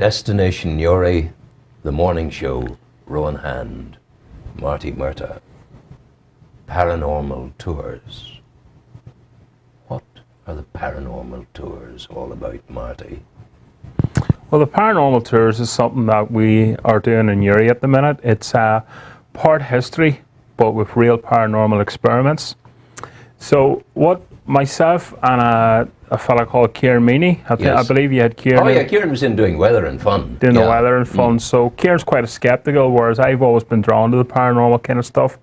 Destination Newry, The Morning Show, Rowan Hand, Marty Murtagh, Paranormal Tours. What are the paranormal tours all about, Marty? Well, the paranormal tours is something that we are doing in Newry at the minute. It's part history, but with real paranormal experiments. So what myself and a fella called Kieran Meaney, I believe you had Kieran. Oh yeah, Kieran was in doing weather and fun. Doing the weather and fun. So Kieran's quite a skeptical, whereas I've always been drawn to the paranormal kind of stuff.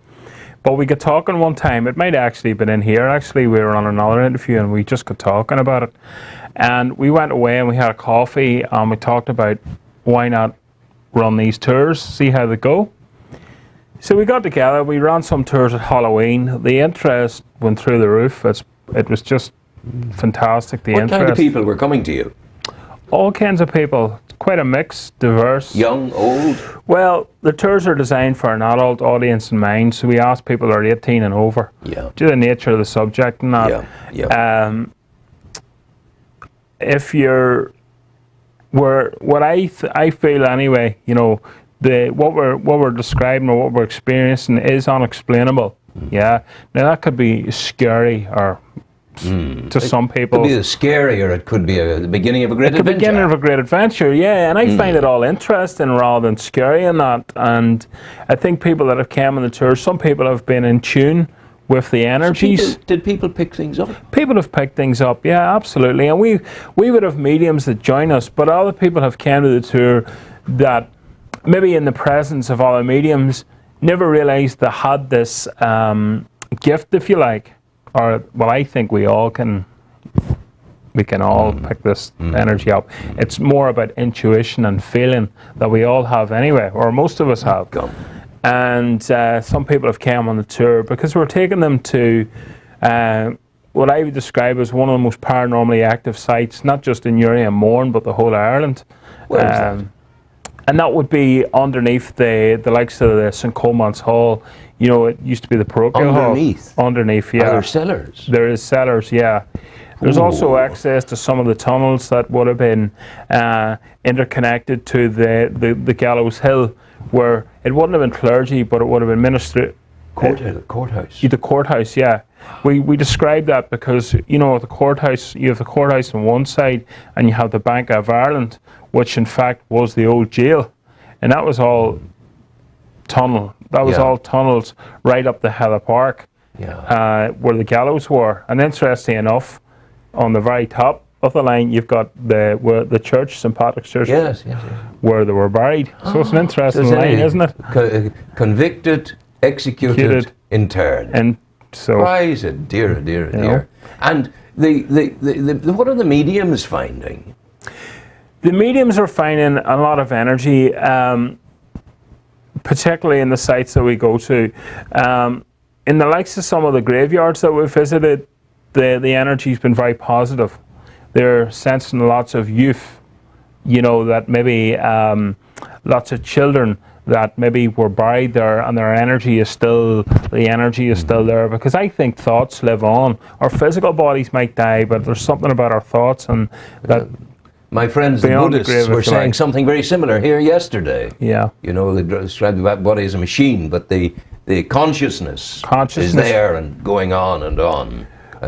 But we got talking one time, it might actually have been in here actually, we were on another interview and we just got talking about it. And we went away and we had a coffee and we talked about why not run these tours, see how they go. So we got together, we ran some tours at Halloween. The interest went through the roof. It was just fantastic, the interest. What kind of people were coming to you? All kinds of people, quite a mix, diverse. Young, old? Well, the tours are designed for an adult audience in mind, so we ask people that are 18 and over. Yeah. Due to the nature of the subject and that. Yeah. If you're, what I feel anyway, you know, what we're describing or what we're experiencing is unexplainable. Yeah. Now that could be scary or to some people. It could be scary, or it could be the beginning of a great adventure. The beginning of a great adventure, yeah. And I find it all interesting rather than scary and that. And I think people that have come on the tour, some people have been in tune with the energies. So did people pick things up? People have picked things up, yeah, absolutely. And we would have mediums that join us, but other people have come to the tour that maybe in the presence of other mediums never realised they had this gift, if you like. Or, well, I think we can all pick this energy up. It's more about intuition and feeling that we all have anyway, or most of us have. And some people have come on the tour because we're taking them to what I would describe as one of the most paranormally active sites, not just in Newry and Mourne, but the whole of Ireland. Where is that? And that would be underneath the likes of the St. Coleman's Hall. You know, it used to be the parochial hall. Underneath, yeah. Are there cellars? There is cellars, yeah. There's also access to some of the tunnels that would have been interconnected to the Gallows Hill, where it wouldn't have been clergy, but it would have been ministry. Courthouse. The courthouse, yeah. We describe that because, you know, the courthouse, you have the courthouse on one side and you have the Bank of Ireland, which in fact was the old jail. And that was all tunnel. That was all tunnels right up the Heather Park, where the gallows were. And interestingly enough, on the very top of the line, you've got the church, St. Patrick's Church, yes. where they were buried. So it's an interesting line, isn't it? Convicted, executed, interred. And so, praise it, dear. And what are the mediums finding? The mediums are finding a lot of energy, particularly in the sites that we go to. In the likes of some of the graveyards that we've visited, the energy's been very positive. They're sensing lots of youth, you know, that maybe lots of children that maybe were buried there, and the energy is still there, because I think thoughts live on. Our physical bodies might die, but there's something about our thoughts and that. My friends, the Buddhists, were saying something very similar here yesterday. Yeah. You know, they described the body as a machine, but the consciousness is there and going on. And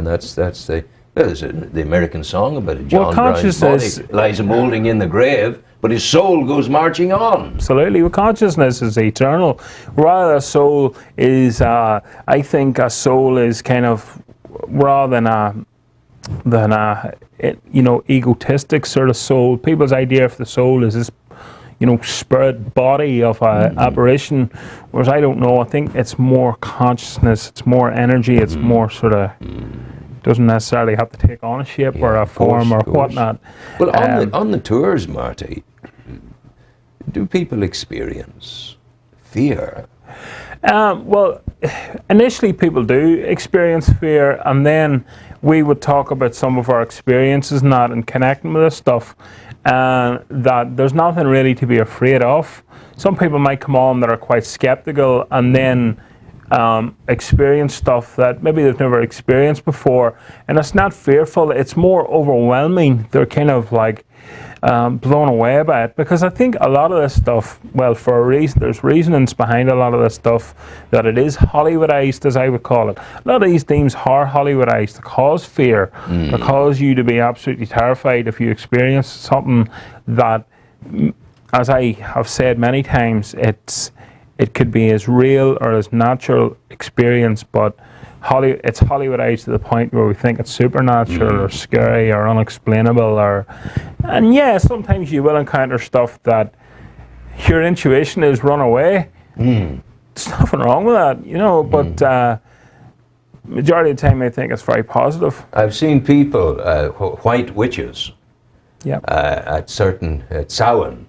that's the American song about it. John Brown's body lies moulding in the grave, but his soul goes marching on. Absolutely. Well, consciousness is eternal. Rather, a soul is, I think a soul is kind of, rather than a egotistic sort of soul. People's idea of the soul is this, you know, spirit body of a apparition, whereas I don't know. I think it's more consciousness, it's more energy, it's more sort of, doesn't necessarily have to take on a shape or a form or whatnot. Well, on the tours, Marty, do people experience fear? Well, initially people do experience fear, and then we would talk about some of our experiences and that, and connecting with this stuff, that there's nothing really to be afraid of. Some people might come on that are quite skeptical and then experience stuff that maybe they've never experienced before, and it's not fearful, it's more overwhelming. They're kind of like blown away by it, because I think a lot of this stuff, well, for a reason, there's reasonings behind a lot of this stuff, that it is Hollywoodized, as I would call it. A lot of these themes are Hollywoodized to cause fear, to cause you to be absolutely terrified if you experience something that, as I have said many times, it could be as real or as natural experience, but it's Hollywoodized to the point where we think it's supernatural or scary or unexplainable, and yeah, sometimes you will encounter stuff that your intuition is run away. There's nothing wrong with that, you know, but majority of the time I think it's very positive. I've seen people, white witches, at Samhain,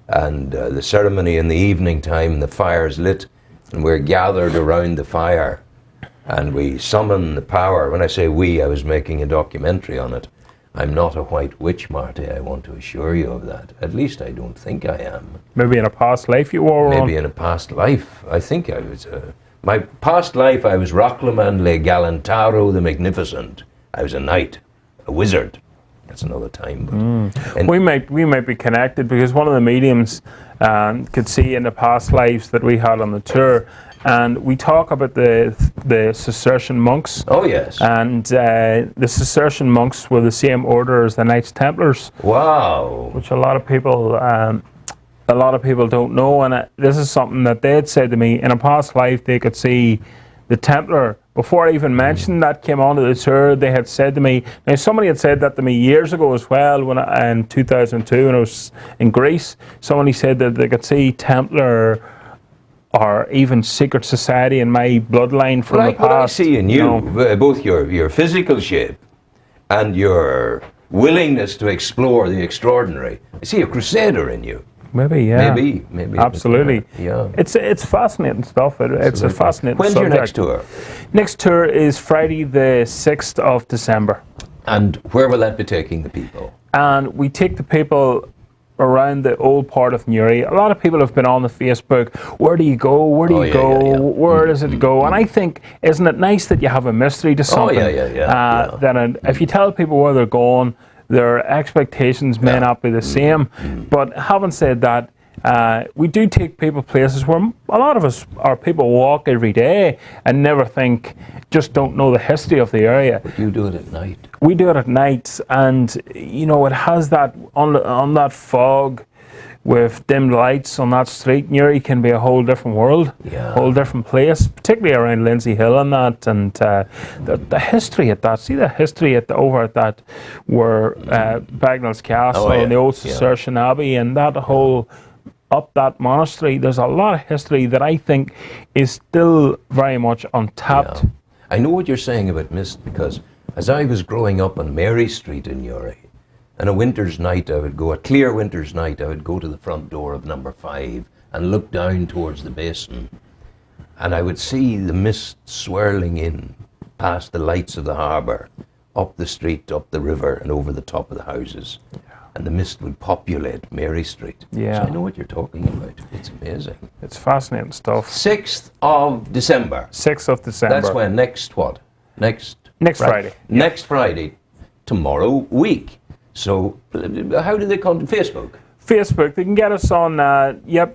and the ceremony in the evening time, the fire's lit, and we're gathered around the fire, and we summon the power. When I say we, I was making a documentary on it. I'm not a white witch, Marty, I want to assure you of that. At least I don't think I am. Maybe in a past life you were one? Maybe in a past life. I think I was... my past life, I was Rocklaman le Galantaro the Magnificent. I was a knight, a wizard. That's another time. But we might be connected, because one of the mediums could see in the past lives that we had on the tour, and we talk about the Cistercian monks. Oh yes. And the Cistercian monks were the same order as the Knights Templars. Wow. Which a lot of people don't know, and this is something that they had said to me. In a past life, they could see the Templar. Before I even mentioned that came onto the tour, they had said to me, now somebody had said that to me years ago as well, in 2002 when I was in Greece. Somebody said that they could see Templar or even secret society in my bloodline from the past. Like what I see in you, both your physical shape and your willingness to explore the extraordinary. I see a crusader in you. Maybe, yeah. Maybe. Absolutely. Yeah. It's fascinating stuff. It's a fascinating When's subject. your next tour? Next tour is Friday the 6th of December. And where will that be taking the people? And we take the people around the old part of Newry. A lot of people have been on the Facebook, where do you go? Where do you go? Yeah. Where does it go? And I think, isn't it nice that you have a mystery to something? Then if you tell people where they're going, their expectations may not be the same. But having said that, we do take people places where a lot of us, our people walk every day and never think, just don't know the history of the area. But you do it at night. We do it at night, and you know, it has that, on that fog with dim lights on that street, Newry can be a whole different world, a whole different place, particularly around Lindsay Hill and that, and the history at that. See the history over at that, where Bagnall's Castle and the old Cistercian Abbey and that whole, up that monastery, there's a lot of history that I think is still very much untapped. Yeah. I know what you're saying about mist, because as I was growing up on Mary Street in Newry, and a winter's night a clear winter's night, I would go to the front door of number 5 and look down towards the basin, and I would see the mist swirling in past the lights of the harbour, up the street, up the river, and over the top of the houses. And the mist would populate Mary Street. Yeah. So I know what you're talking about. It's amazing. It's fascinating stuff. 6th of December. 6th of December. That's when? Next what? Next Friday. Next Friday. Tomorrow week. So how do they come to Facebook? Facebook. They can get us on,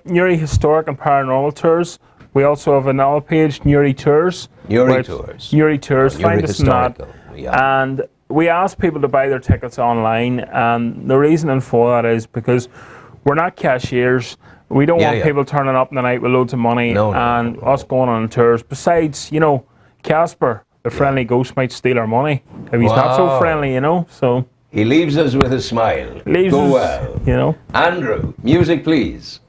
Newry Historic and Paranormal Tours. We also have another page, Newry Tours. Newry Tours. Newry Tours. Find us in that. Yeah. And we ask people to buy their tickets online, and the reasoning for that is because we're not cashiers. We don't want people turning up in the night with loads of money and us going on tours. Besides, you know, Casper, the friendly ghost, might steal our money if he's not so friendly, you know. So he leaves us with a smile. Go well. You know. Andrew, music please.